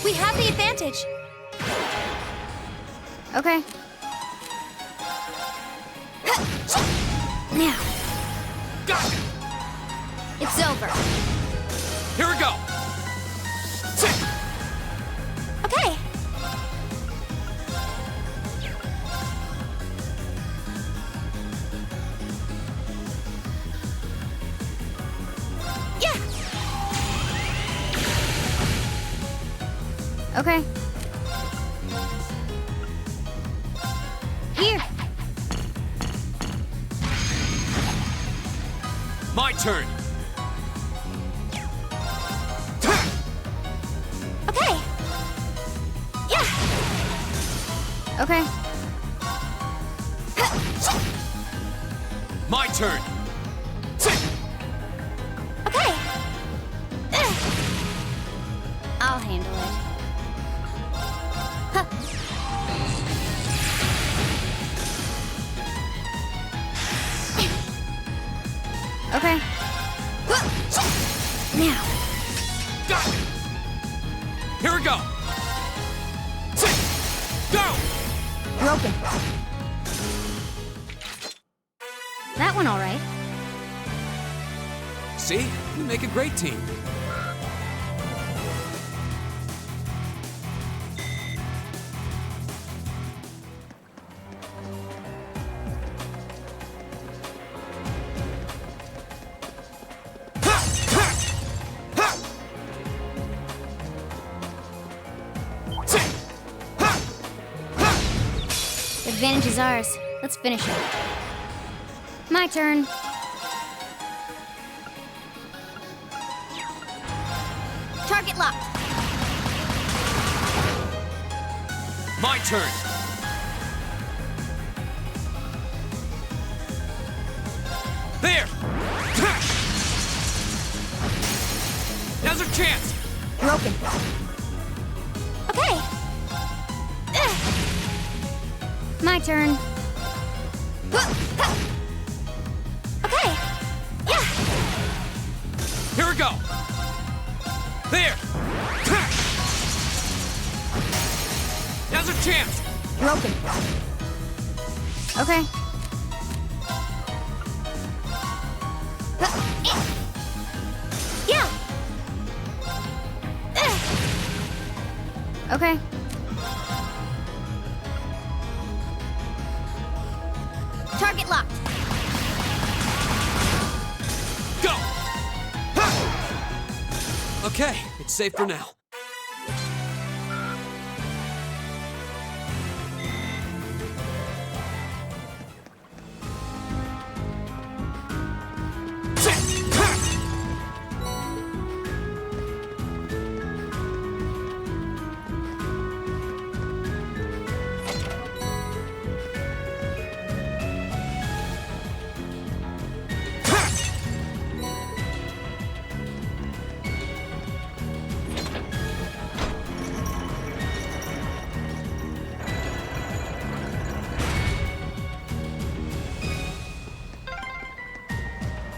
We have the advantage. Okay. Now. Got it! It's over. Here we go! Okay. Yeah. Okay. Here. My turn! Okay. Yeah. Okay. My turn! Okay. I'll handle it. Huh. Okay. Now. Got it! Here we go! Go! Broken. That one all right. See? We make a great team. The advantage is ours. Let's finish it. My turn. Target locked. My turn! There! Now's our chance! Broken. Okay. My turn. Okay. Yeah. Here we go! There! Now's our chance! Broken. Okay. Yeah. Okay. Target locked. Go! Okay, it's safe for now.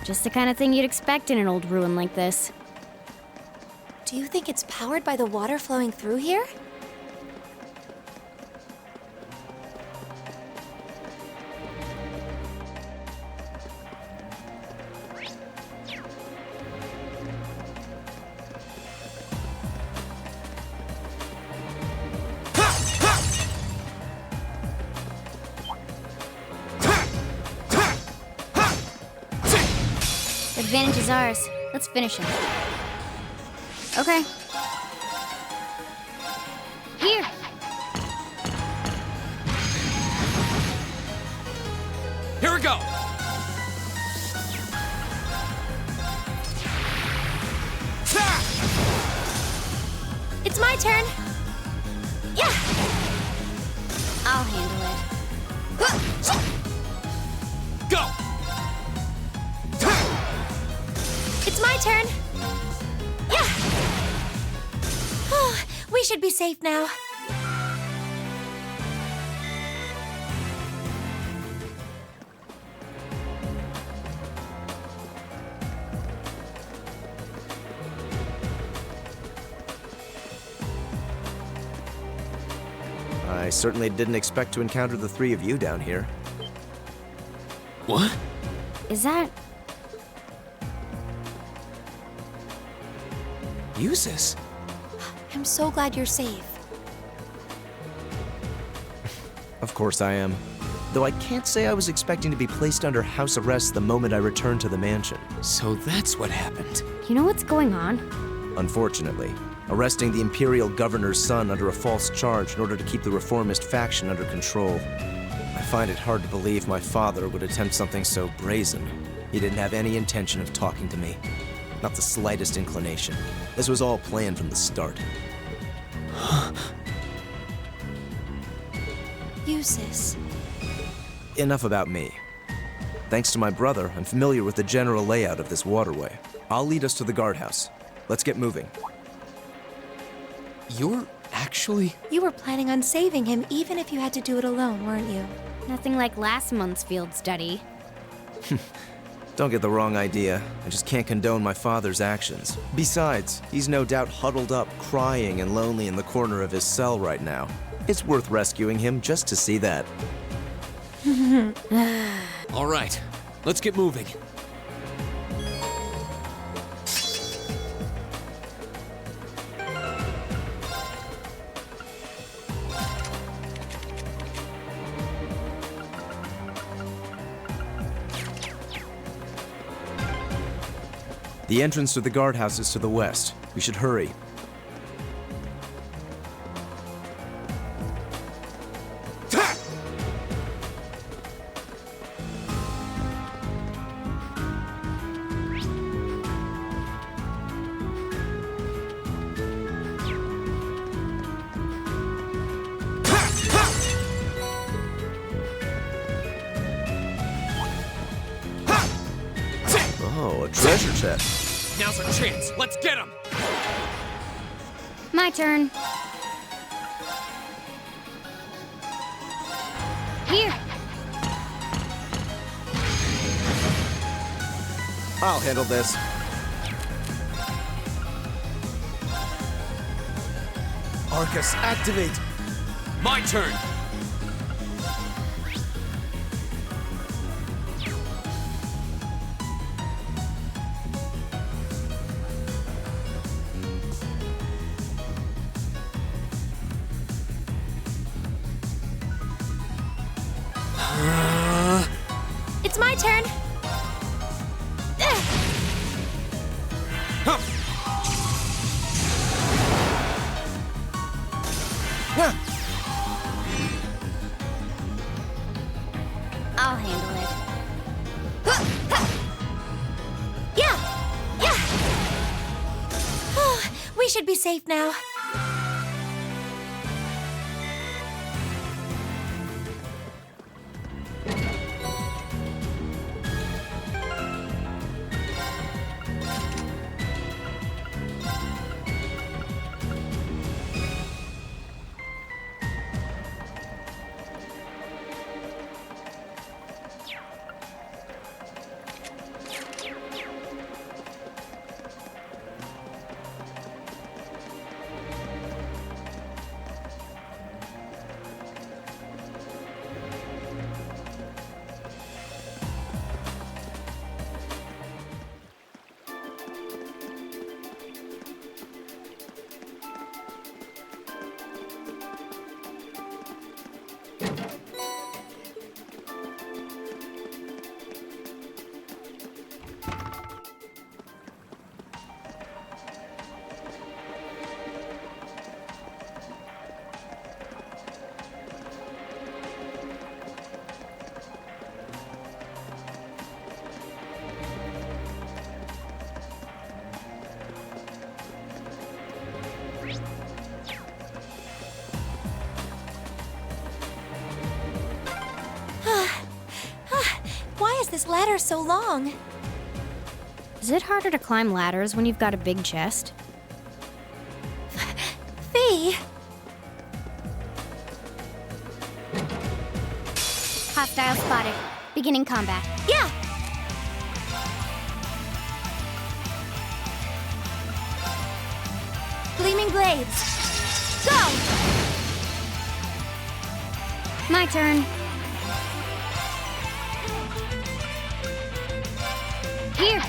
Just the kind of thing you'd expect in an old ruin like this. Do you think it's powered by the water flowing through here? The advantage is ours. Let's finish it. Okay. Here. Here we go! It's my turn. Yeah. I'll handle it. Go! It's my turn. Yeah. Oh, we should be safe now. I certainly didn't expect to encounter the three of you down here. What? Is that... Usus? I'm so glad you're safe. Of course I am. Though I can't say I was expecting to be placed under house arrest the moment I returned to the mansion. So that's what happened. You know what's going on? Unfortunately, arresting the Imperial Governor's son under a false charge in order to keep the reformist faction under control. I find it hard to believe my father would attempt something so brazen. He didn't have any intention of talking to me. Not the slightest inclination. This was all planned from the start. Usus. Enough about me. Thanks to my brother, I'm familiar with the general layout of this waterway. I'll lead us to the guardhouse. Let's get moving. You're actually... You were planning on saving him even if you had to do it alone, weren't you? Nothing like last month's field study. Don't get the wrong idea. I just can't condone my father's actions. Besides, he's no doubt huddled up, crying and lonely in the corner of his cell right now. It's worth rescuing him just to see that. All right, let's get moving. The entrance to the guardhouse is to the west. We should hurry. Oh, a treasure chest. Now's our chance. Let's get him. My turn. Here. I'll handle this. Arcus, activate! My turn. It's my turn! Huh. I'll handle it. Yeah! Yeah! We should be safe now. Why is this ladder so long? Is it harder to climb ladders when you've got a big chest? Fee! Hostile spotted. Beginning combat. Yeah! Gleaming blades! Go! My turn. Here.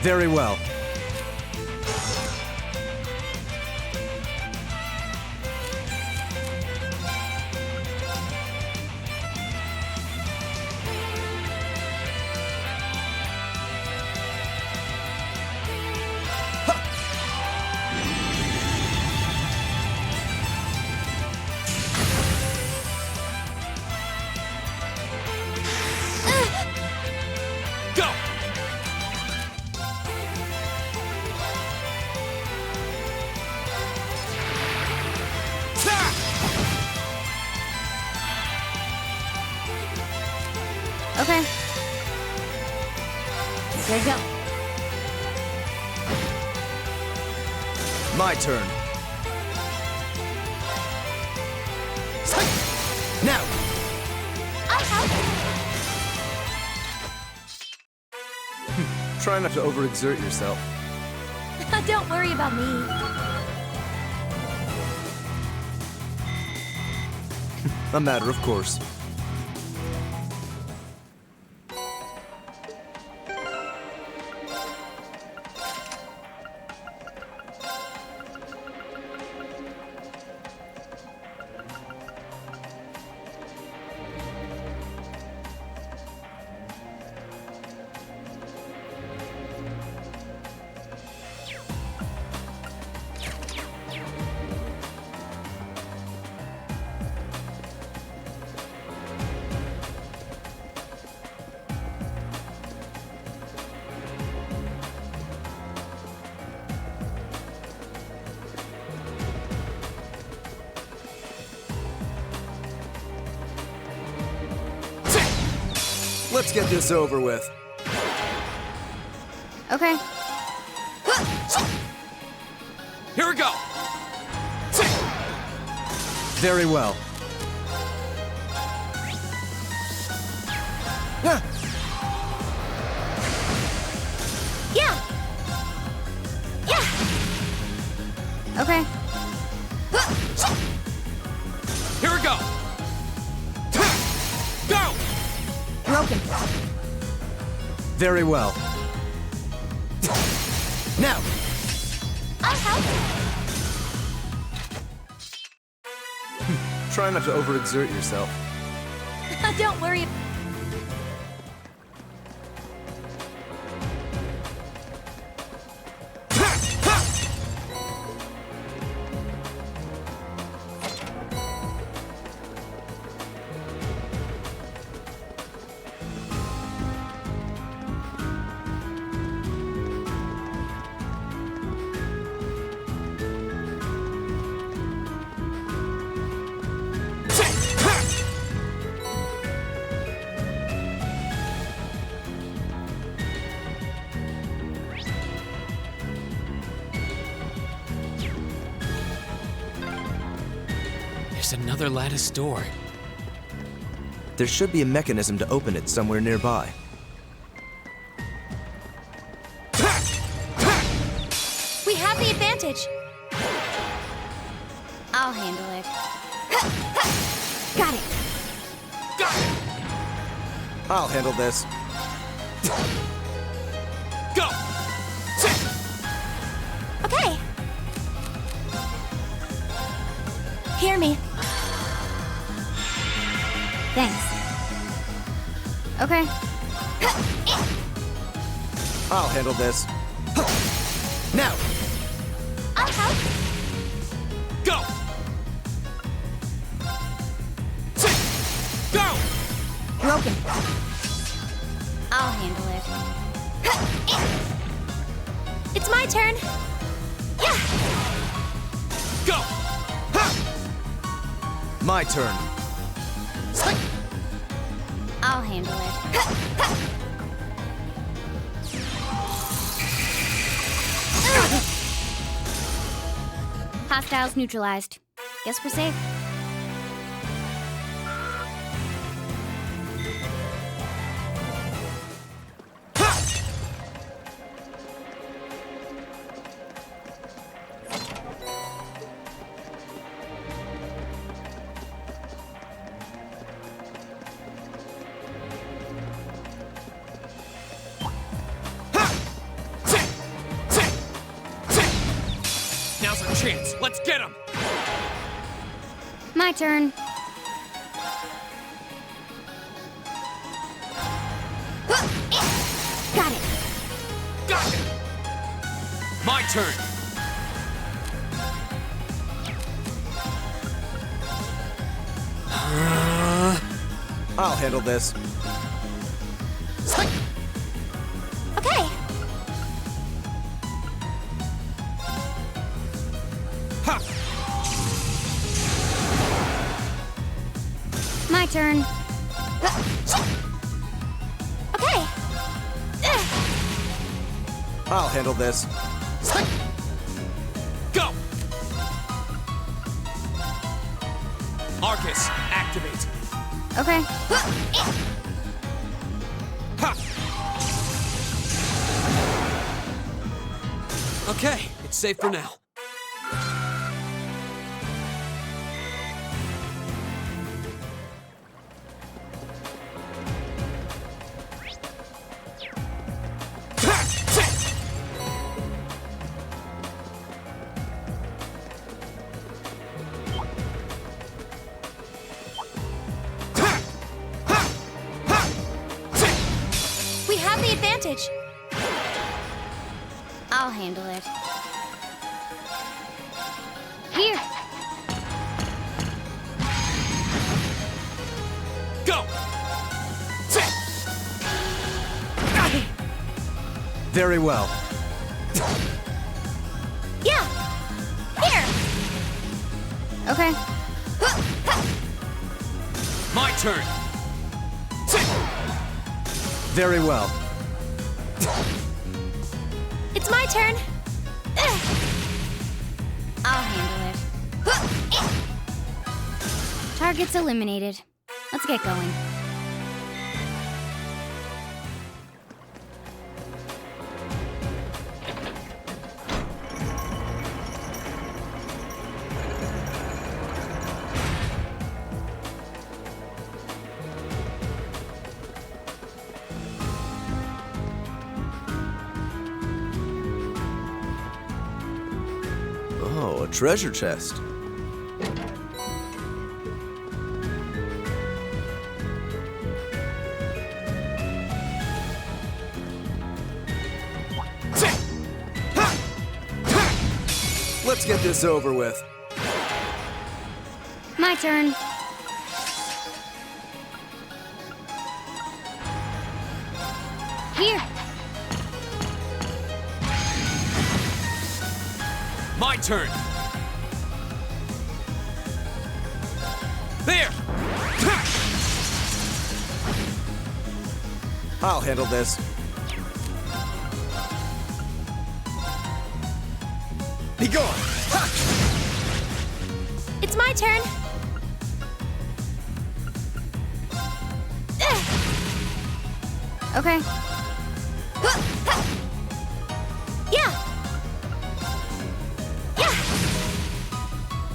Very well. Go! Okay. Here we go. My turn. Now! I'll help. Try not to overexert yourself. Don't worry about me. A matter of course. Let's get this over with. Okay. Here we go! Very well. Yeah. Yeah. Okay. Here we go! Go! Broken. Very well. Now! I'll help. Try not to overexert yourself. Don't worry. There's another lattice door. There should be a mechanism to open it somewhere nearby. We have the advantage. I'll handle it. Got it. Got it! I'll handle this. Go! Okay. Hear me. Thanks. Okay. I'll handle this. Now! I'll help. Go! Go! Broken. I'll handle it. It's my turn. Yeah. Go! My turn. I'll handle it. Hostiles neutralized. Guess we're safe. Let's get him! My turn. Got it. Got it! My turn! I'll handle this. Okay. Ha! My turn. Okay. I'll handle this. Go! Arcus, activate. Okay. Ha! Okay, it's safe for now. We have the advantage. I'll handle it. Here. Go! Very well. Yeah. Here. Okay. My turn! Very well. It's my turn. I'll handle it. Target's eliminated. Let's get going. Oh, a treasure chest. Let's get this over with. My turn. Here. My turn! There! I'll handle this. Be gone! Ha! It's my turn. Okay. Yeah. Yeah.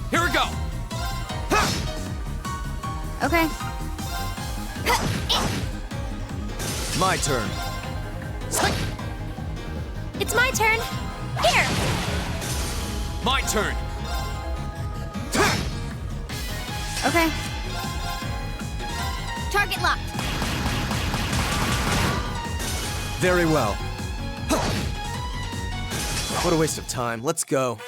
Here we go! Okay. My turn. It's my turn. Here. My turn! Okay. Target locked. Very well. What a waste of time. Let's go.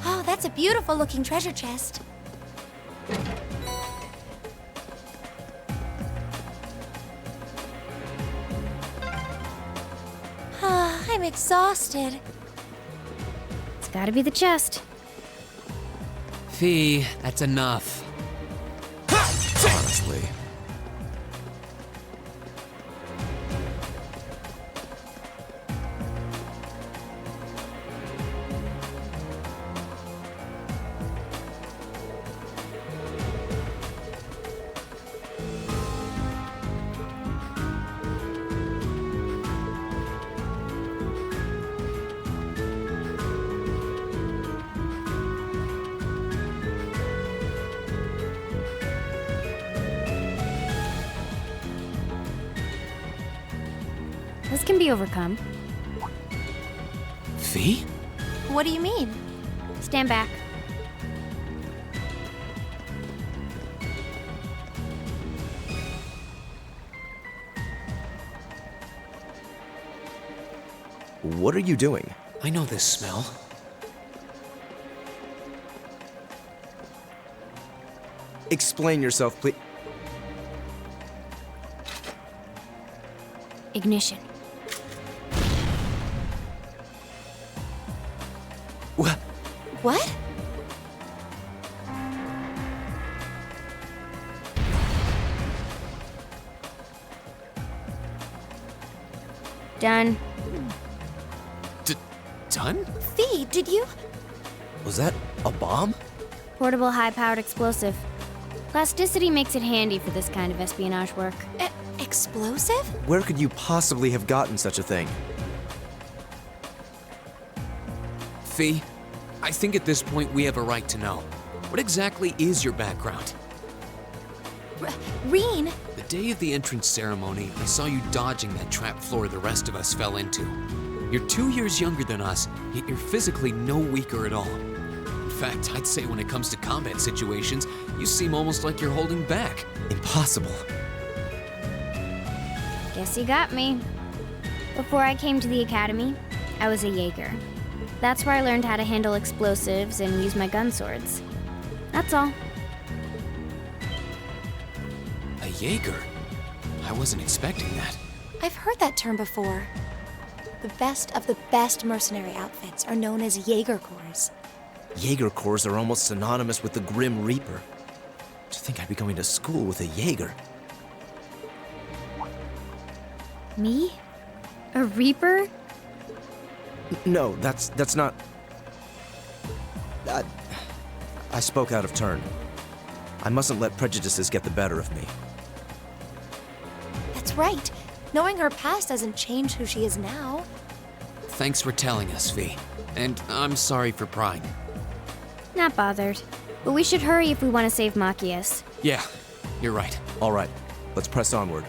Oh, that's a beautiful looking treasure chest. I'm exhausted. It's gotta be the chest. Fee, that's enough. Honestly. can be overcome. Fee? What do you mean? Stand back. What are you doing? I know this smell. Explain yourself, please. Ignition. What? What? Done. Done? Fee, did you? Was that a bomb? Portable high-powered explosive. Plasticity makes it handy for this kind of espionage work. Explosive? Where could you possibly have gotten such a thing? Fee, I think at this point we have a right to know. What exactly is your background? Reen? The day of the entrance ceremony, I saw you dodging that trap floor the rest of us fell into. You're 2 years younger than us, yet you're physically no weaker at all. In fact, I'd say when it comes to combat situations, you seem almost like you're holding back. Impossible. Guess you got me. Before I came to the academy, I was a Jaeger. That's where I learned how to handle explosives and use my gun swords. That's all. A Jaeger? I wasn't expecting that. I've heard that term before. The best of the best mercenary outfits are known as Jaeger Corps. Jaeger Corps are almost synonymous with the Grim Reaper. To think I'd be going to school with a Jaeger. Me? A Reaper? No, that's not... I spoke out of turn. I mustn't let prejudices get the better of me. That's right. Knowing her past doesn't change who she is now. Thanks for telling us, Fee. And I'm sorry for prying. Not bothered. But we should hurry if we want to save Machias. Yeah, you're right. All right, let's press onward.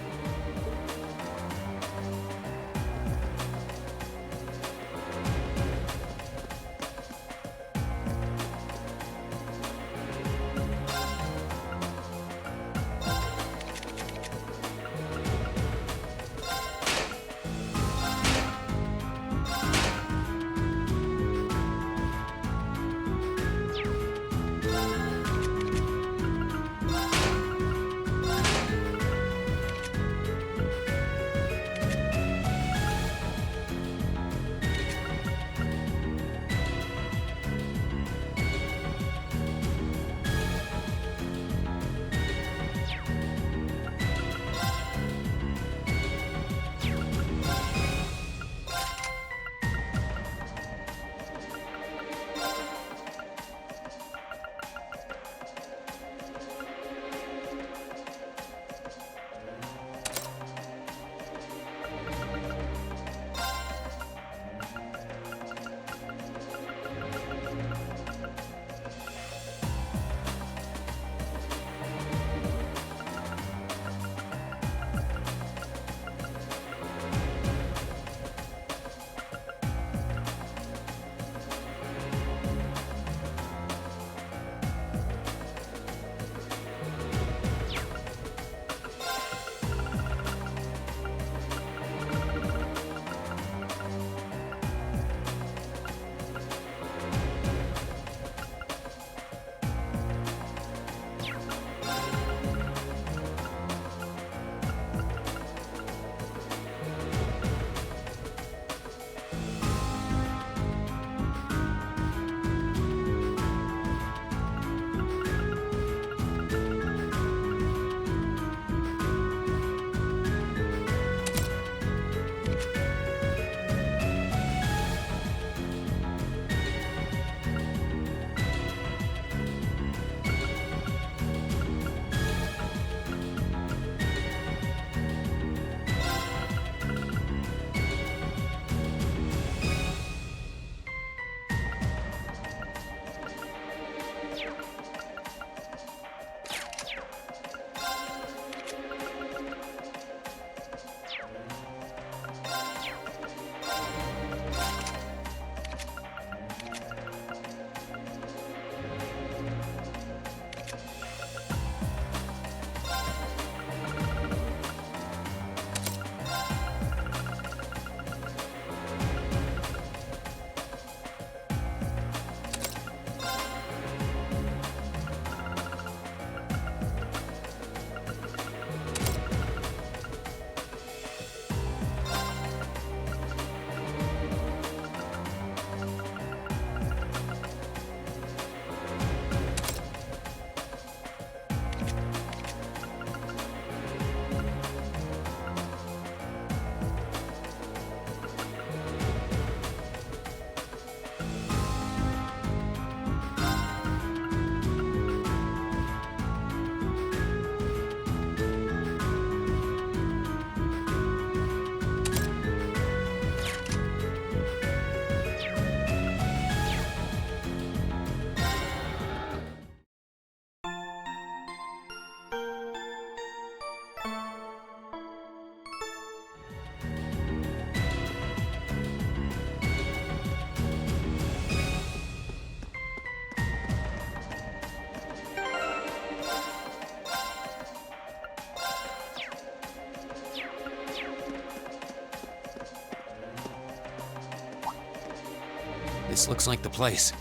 This looks like the place.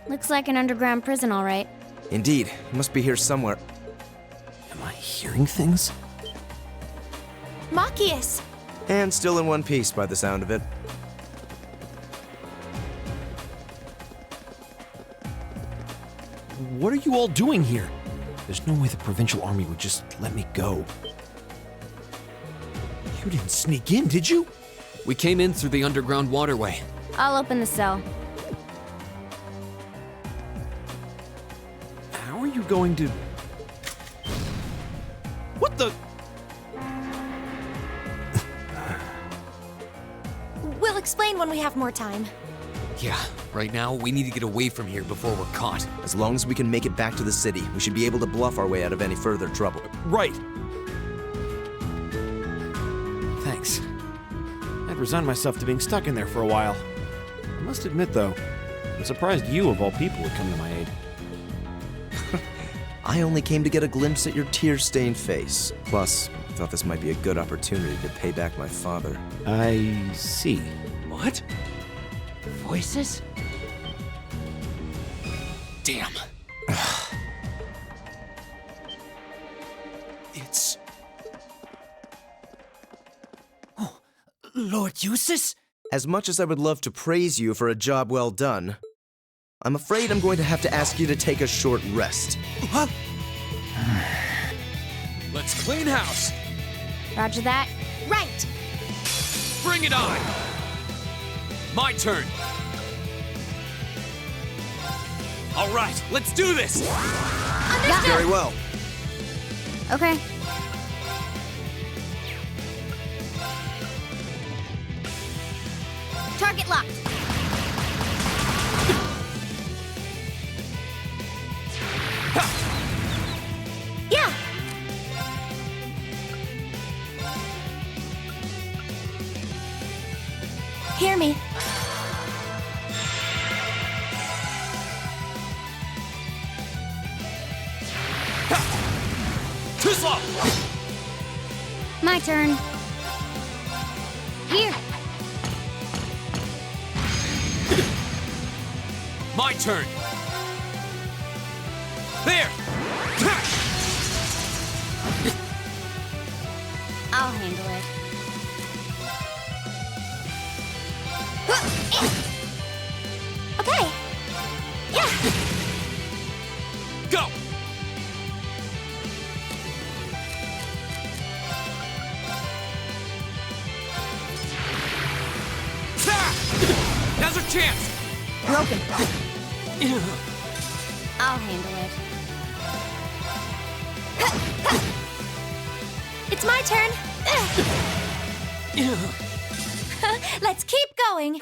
Looks like an underground prison, all right. Indeed, he must be here somewhere. Am I hearing things? Machias! And still in one piece by the sound of it. What are you all doing here? There's no way the Provincial Army would just let me go. You didn't sneak in, did you? We came in through the underground waterway. I'll open the cell. How are you going to... What the... We'll explain when we have more time. Yeah, right now we need to get away from here before we're caught. As long as we can make it back to the city, we should be able to bluff our way out of any further trouble. Right. Thanks. I'd resigned myself to being stuck in there for a while. I must admit, though, I'm surprised you, of all people, would come to my aid. I only came to get a glimpse at your tear-stained face. Plus, I thought this might be a good opportunity to pay back my father. I see. What? Voices? Damn. It's... Lord Eustace? As much as I would love to praise you for a job well done, I'm afraid I'm going to have to ask you to take a short rest. What? Let's clean house! Roger that. Right! Bring it on! My turn! All right, let's do this! Very well. Okay. Target locked. Yeah! Hear me. Too slow! My turn. Here. My turn! There! I'll handle it. Okay. Yeah! Go! Now's our chance! Broken. I'll handle it. It's my turn. Let's keep going.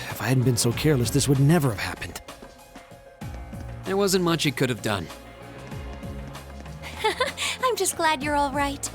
If I hadn't been so careless, this would never have happened. There wasn't much he could have done. I'm just glad you're all right.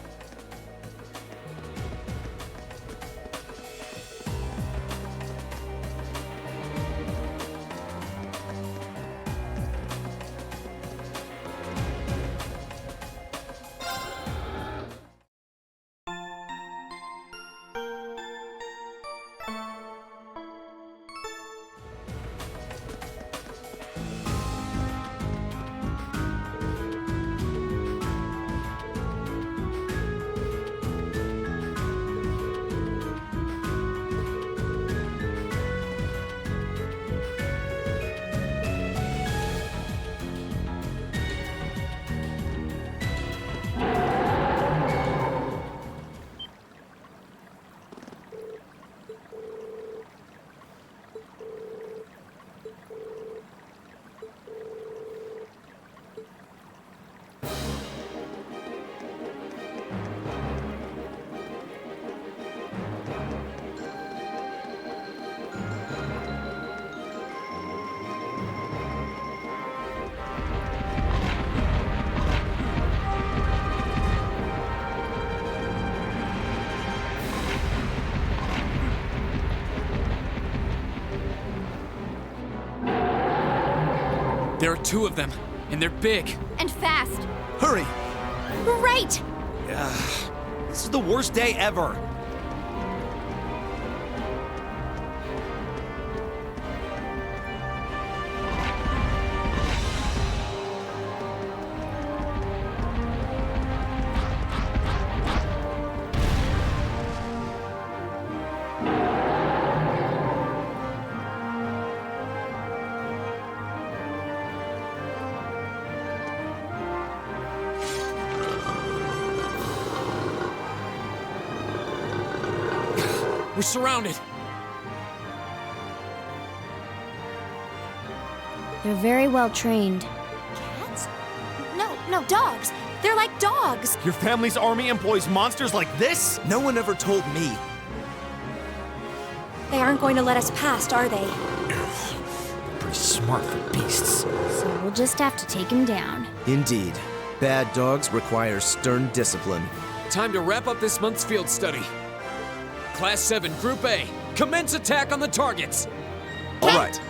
There are two of them, and they're big. And fast. Hurry! Right! This is the worst day ever. We're surrounded. They're very well trained. Cats? No, dogs. They're like dogs. Your family's army employs monsters like this? No one ever told me. They aren't going to let us past, are they? Pretty smart for beasts. So we'll just have to take him down. Indeed. Bad dogs require stern discipline. Time to wrap up this month's field study. Class 7, Group A, commence attack on the targets. All right.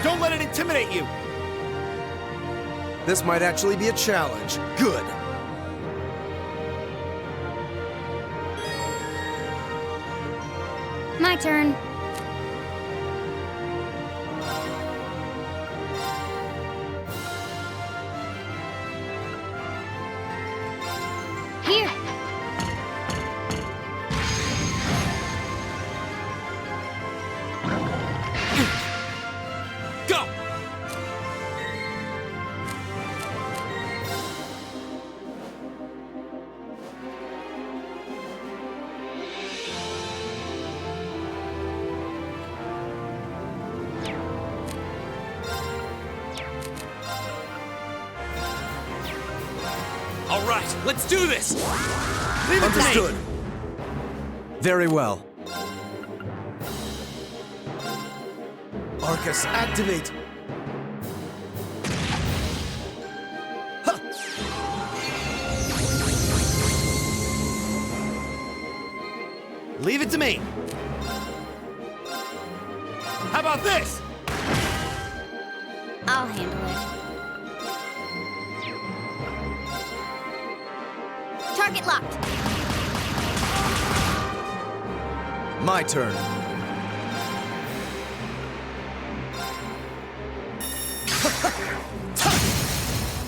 Don't let it intimidate you! This might actually be a challenge. Good. My turn. Here. Go! All right, let's do this! Leave it to me! Understood. Very well. Arcus, activate! Leave it to me! How about this? I'll handle it. Target locked. My turn.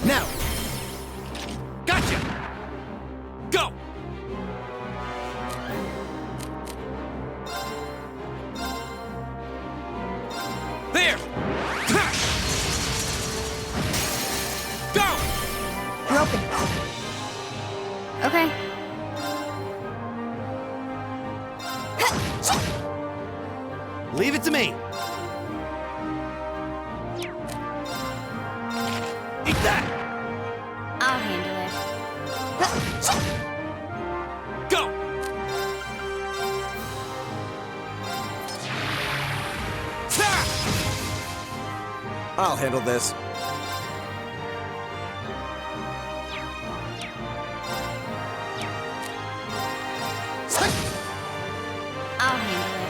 Now! Gotcha! Go! There! Ha! Go! You're open. Okay. Leave it to me! Eat that! I'll handle it. Go! Ha! I'll handle this. I'll handle it.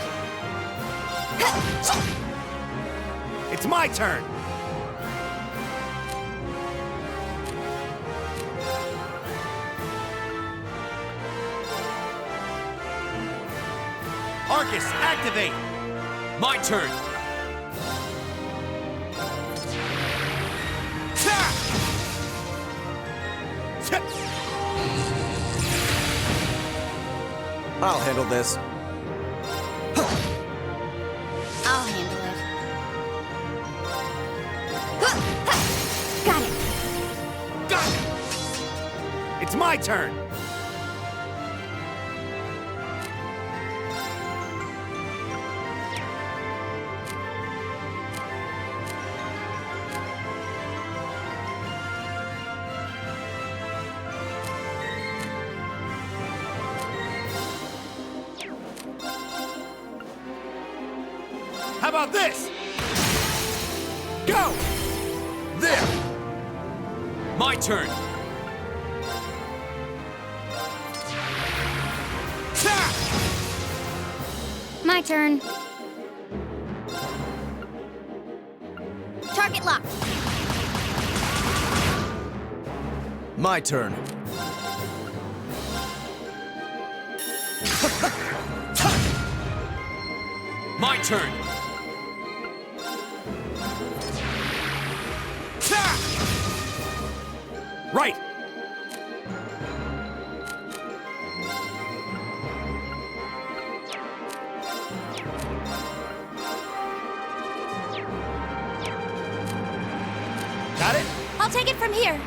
It's my turn! Arcus, activate! My turn! Ha! I'll handle this. I'll handle it. Got it. Got it! It's my turn! How about this? Go! There! My turn! Ha! My turn. Target Target locked. My turn. My turn. Right! Got it? I'll take it from here.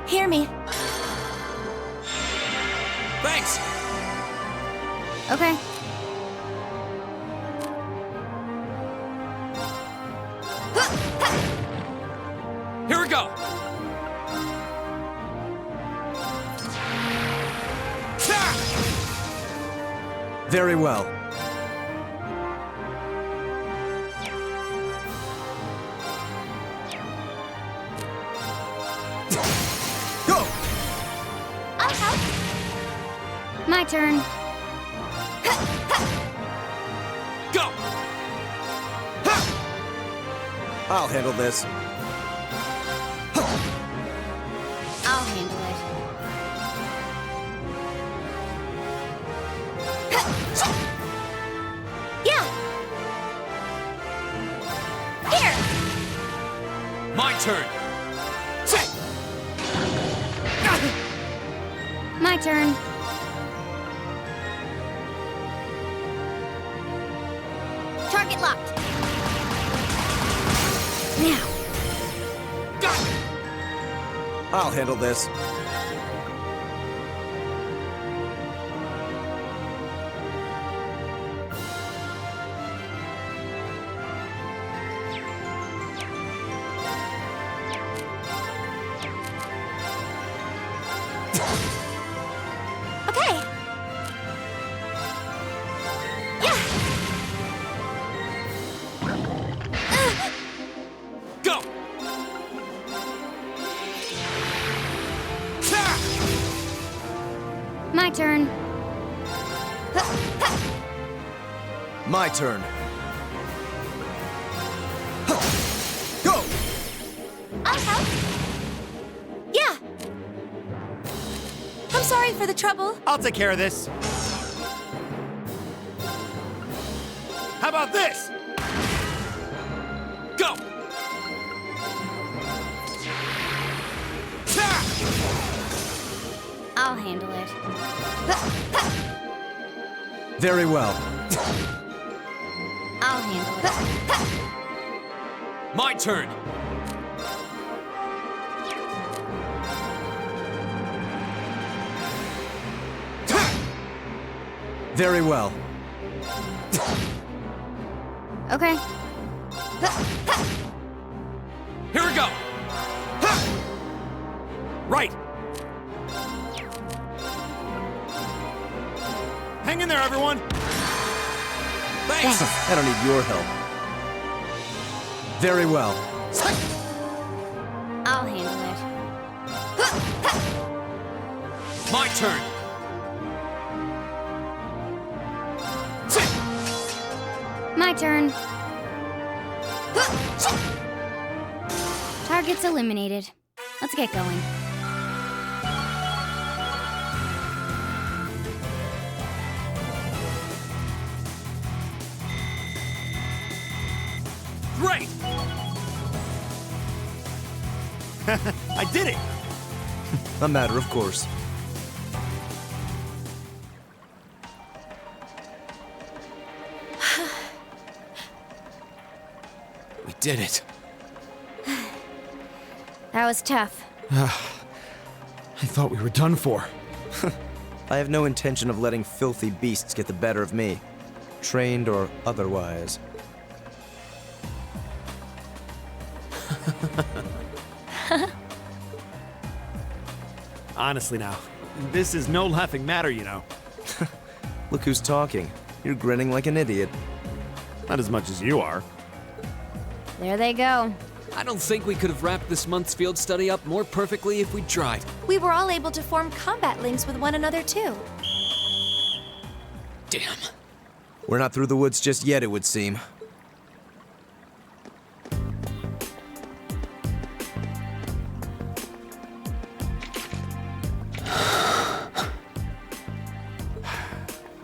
Hear me. Thanks! Okay. Here we go! Very well. Go! I'll help. My turn. Go! I'll handle this. I'll handle it. Yeah. Here. My turn! My turn. Target locked. Now. I'll handle this. Okay. Yeah. Go! My turn. My turn. Go! I'll help. Yeah. I'm sorry for the trouble. I'll take care of this. How about this? Go! I'll handle it. Very well. I'll handle it. My turn! Very well. Okay. Here we go! Right! Hang in there, everyone! Thanks! I don't need your help. Very well. I'll handle it. My turn! My turn. Target's eliminated. Let's get going. Great! I did it! A matter of course. We did it. That was tough. I thought we were done for. I have no intention of letting filthy beasts get the better of me, trained or otherwise. Honestly now, this is no laughing matter, you know. Look who's talking. You're grinning like an idiot. Not as much as you are. There they go. I don't think we could have wrapped this month's field study up more perfectly if we'd tried. We were all able to form combat links with one another, too. Damn. We're not through the woods just yet, it would seem.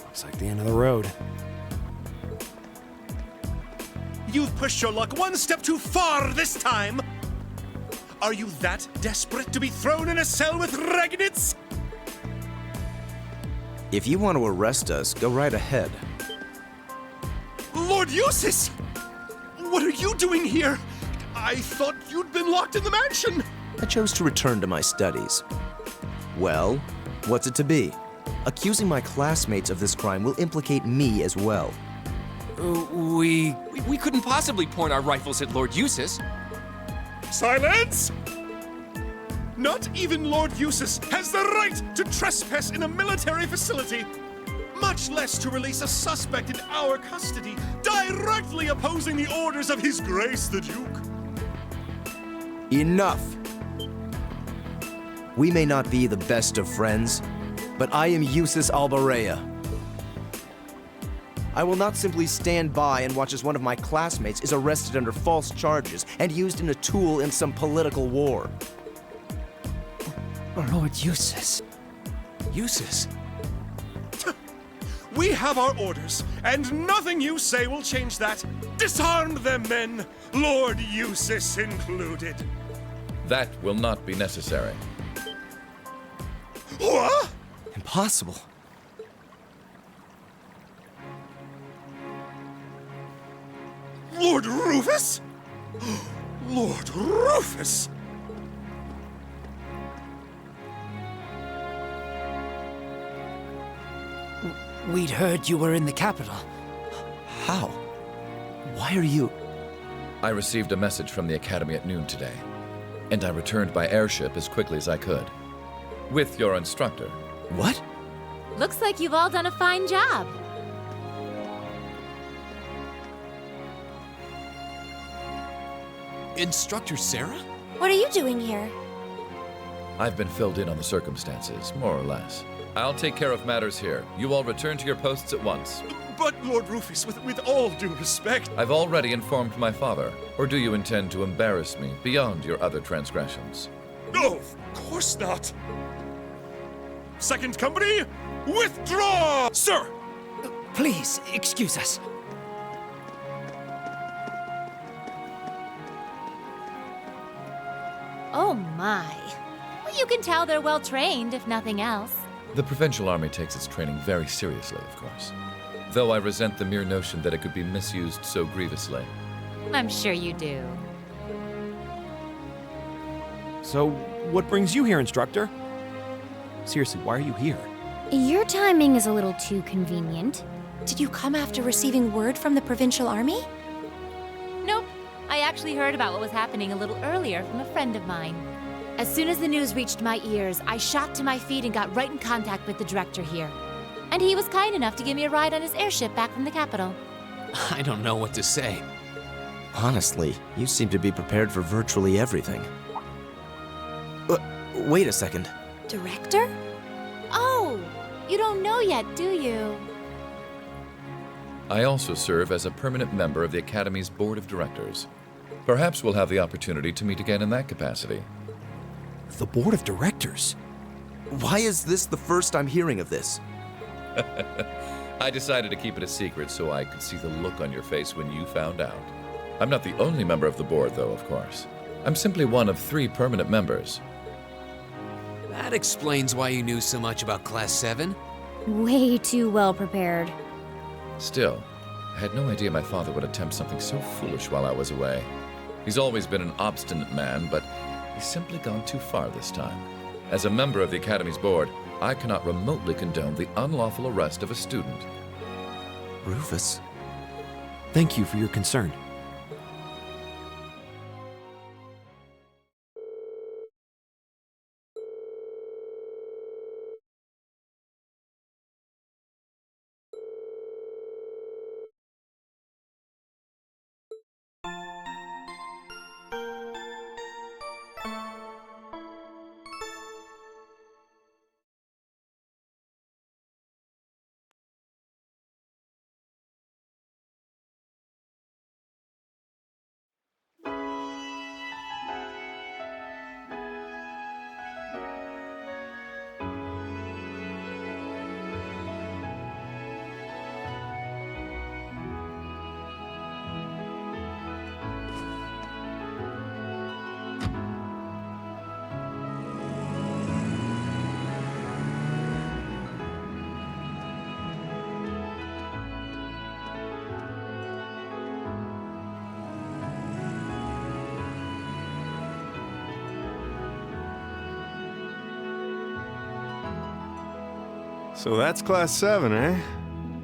Looks like the end of the road. You've pushed your luck one step too far this time! Are you that desperate to be thrown in a cell with Regnitz? If you want to arrest us, go right ahead. Lord Eustace! What are you doing here? I thought you'd been locked in the mansion! I chose to return to my studies. Well, what's it to be? Accusing my classmates of this crime will implicate me as well. We couldn't possibly point our rifles at Lord Eustace. Silence! Not even Lord Eustace has the right to trespass in a military facility, much less to release a suspect in our custody, directly opposing the orders of His Grace the Duke. Enough! We may not be the best of friends, but I am Eustace Albarea. I will not simply stand by and watch as one of my classmates is arrested under false charges and used in a tool in some political war. Lord Eustace. Eustace. We have our orders, and nothing you say will change that. Disarm them, men, Lord Eustace included. That will not be necessary. What? Impossible. Lord Rufus? Lord Rufus! We'd heard you were in the capital. How? Why are you... I received a message from the Academy at noon today, and I returned by airship as quickly as I could. With your instructor. What? Looks like you've all done a fine job. Instructor Sarah? What are you doing here? I've been filled in on the circumstances, more or less. I'll take care of matters here. You all return to your posts at once. But, Lord Rufus, with all due respect... I've already informed my father. Or do you intend to embarrass me beyond your other transgressions? No, of course not. Second company, withdraw! Sir! Please, excuse us. Oh my. Well, you can tell they're well trained, if nothing else. The Provincial Army takes its training very seriously, of course. Though I resent the mere notion that it could be misused so grievously. I'm sure you do. So, what brings you here, instructor? Seriously, why are you here? Your timing is a little too convenient. Did you come after receiving word from the Provincial Army? Nope. I actually heard about what was happening a little earlier from a friend of mine. As soon as the news reached my ears, I shot to my feet and got right in contact with the director here. And he was kind enough to give me a ride on his airship back from the capital. I don't know what to say. Honestly, you seem to be prepared for virtually everything. Wait a second. Director? Oh, you don't know yet, do you? I also serve as a permanent member of the Academy's Board of Directors. Perhaps we'll have the opportunity to meet again in that capacity. The board of directors? Why is this the first I'm hearing of this? I decided to keep it a secret so I could see the look on your face when you found out. I'm not the only member of the board, though, of course. I'm simply one of 3 permanent members. That explains why you knew so much about Class 7. Way too well prepared. Still, I had no idea my father would attempt something so foolish while I was away. He's always been an obstinate man, but he's simply gone too far this time. As a member of the Academy's board, I cannot remotely condone the unlawful arrest of a student. Rufus? Thank you for your concern. So that's Class 7, eh?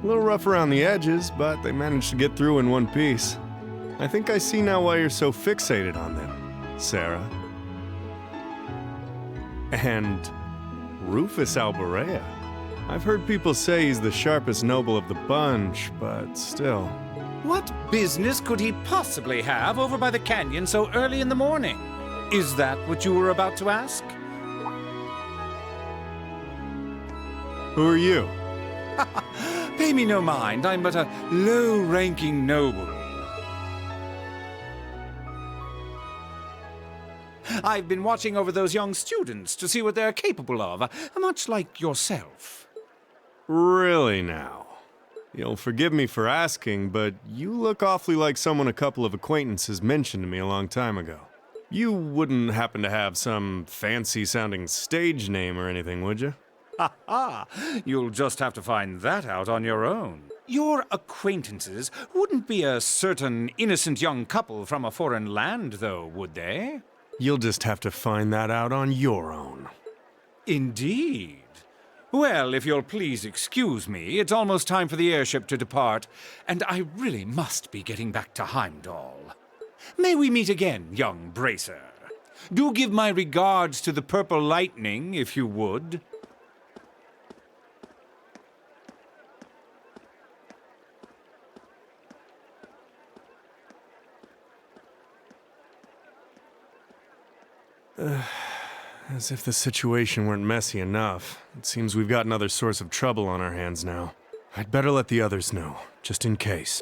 A little rough around the edges, but they managed to get through in one piece. I think I see now why you're so fixated on them, Sarah. And Rufus Alborea. I've heard people say he's the sharpest noble of the bunch, but still. What business could he possibly have over by the canyon so early in the morning? Is that what you were about to ask? Who are you? Pay me no mind, I'm but a low-ranking noble. I've been watching over those young students to see what they're capable of, much like yourself. Really now? You'll forgive me for asking, but you look awfully like someone a couple of acquaintances mentioned to me a long time ago. You wouldn't happen to have some fancy-sounding stage name or anything, would you? Ha ha! You'll just have to find that out on your own. Your acquaintances wouldn't be a certain innocent young couple from a foreign land, though, would they? You'll just have to find that out on your own. Indeed. Well, if you'll please excuse me, it's almost time for the airship to depart, and I really must be getting back to Heimdall. May we meet again, young bracer. Do give my regards to the Purple Lightning, if you would. As if the situation weren't messy enough. It seems we've got another source of trouble on our hands now. I'd better let the others know, just in case.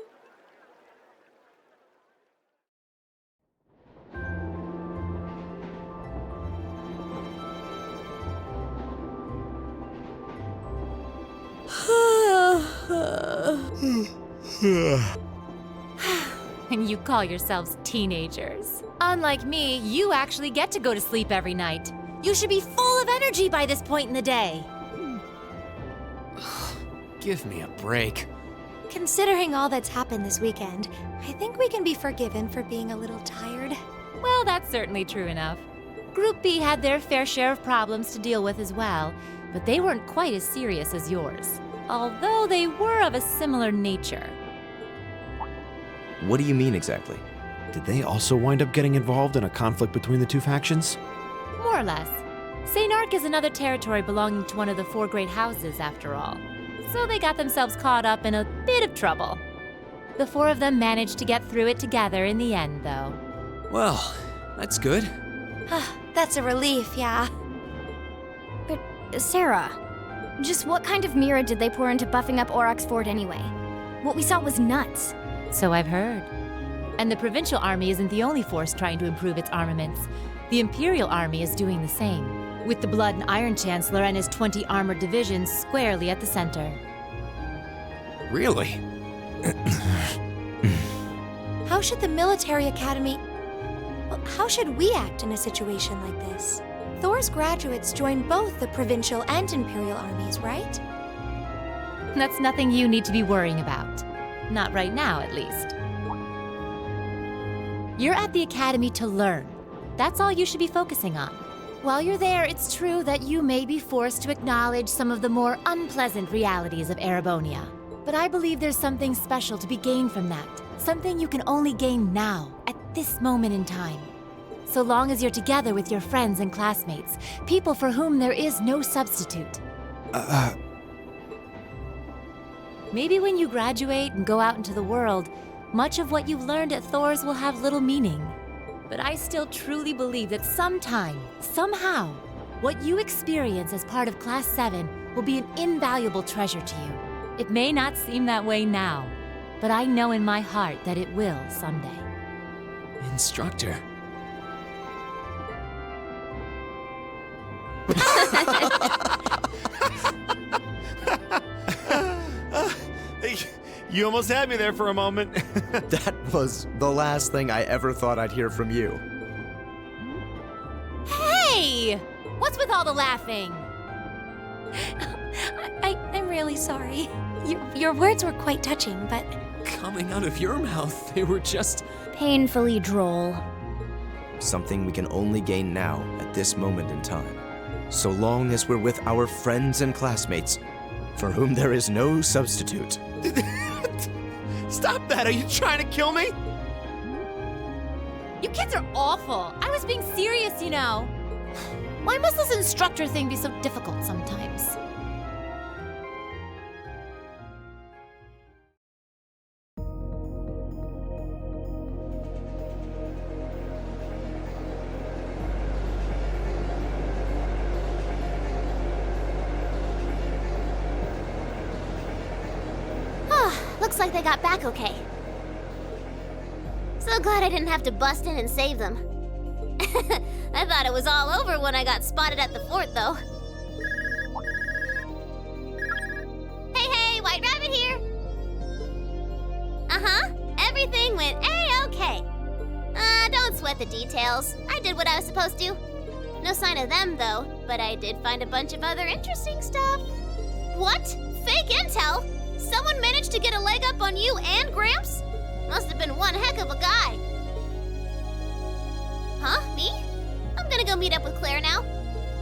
And you call yourselves teenagers. Unlike me, you actually get to go to sleep every night. You should be full of energy by this point in the day. Give me a break. Considering all that's happened this weekend, I think we can be forgiven for being a little tired. Well, that's certainly true enough. Group B had their fair share of problems to deal with as well, but they weren't quite as serious as yours. Although they were of a similar nature. What do you mean exactly? Did they also wind up getting involved in a conflict between the two factions? More or less. St. Ark is another territory belonging to one of the four great houses, after all. So they got themselves caught up in a bit of trouble. The four of them managed to get through it together in the end, though. Well, that's good. That's a relief, yeah. But, Sarah, just what kind of mirror did they pour into buffing up Aurochs Fort anyway? What we saw was nuts. So I've heard. And the Provincial Army isn't the only force trying to improve its armaments. The Imperial Army is doing the same, with the Blood and Iron Chancellor and his 20 armored divisions squarely at the center. Really? How should the military academy... Well, how should we act in a situation like this? Thor's graduates join both the Provincial and Imperial armies, right? That's nothing you need to be worrying about. Not right now, at least. You're at the academy to learn. That's all you should be focusing on. While you're there, it's true that you may be forced to acknowledge some of the more unpleasant realities of Erebonia. But I believe there's something special to be gained from that. Something you can only gain now, at this moment in time. So long as you're together with your friends and classmates, people for whom there is no substitute. Maybe when you graduate and go out into the world, much of what you've learned at Thor's will have little meaning. But I still truly believe that sometime, somehow, what you experience as part of Class 7 will be an invaluable treasure to you. It may not seem that way now, but I know in my heart that it will someday. Instructor. You almost had me there for a moment. That was the last thing I ever thought I'd hear from you. Hey! What's with all the laughing? I'm really sorry. Your words were quite touching, but... Coming out of your mouth, they were just... Painfully droll. Something we can only gain now, at this moment in time. So long as we're with our friends and classmates, for whom there is no substitute. Stop that! Are you trying to kill me? You kids are awful. I was being serious, you know. Why must this instructor thing be so difficult sometimes? Looks like they got back okay. So glad I didn't have to bust in and save them. I thought it was all over when I got spotted at the fort, though. Hey, White Rabbit here! Uh-huh, everything went A-okay. Don't sweat the details. I did what I was supposed to. No sign of them, though, but I did find a bunch of other interesting stuff. What? Fake intel? Someone managed to get a leg up on you and Gramps? Must have been one heck of a guy. Huh? Me? I'm gonna go meet up with Claire now.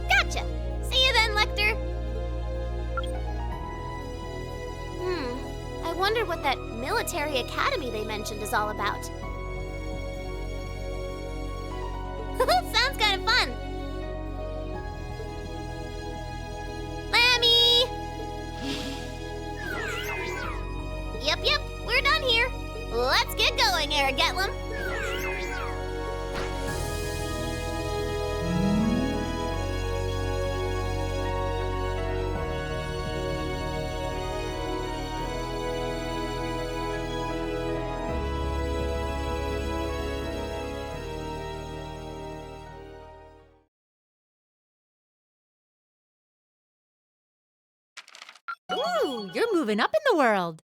Gotcha. See you then, Lecter. I wonder what that military academy they mentioned is all about. Sounds kind of fun. Lammy! Yep, we're done here. Let's get going, Aragetlum. Ooh, you're moving up in the world.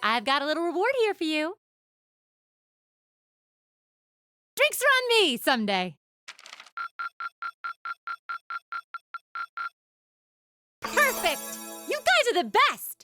I've got a little reward here for you. Drinks are on me someday. Perfect! You guys are the best!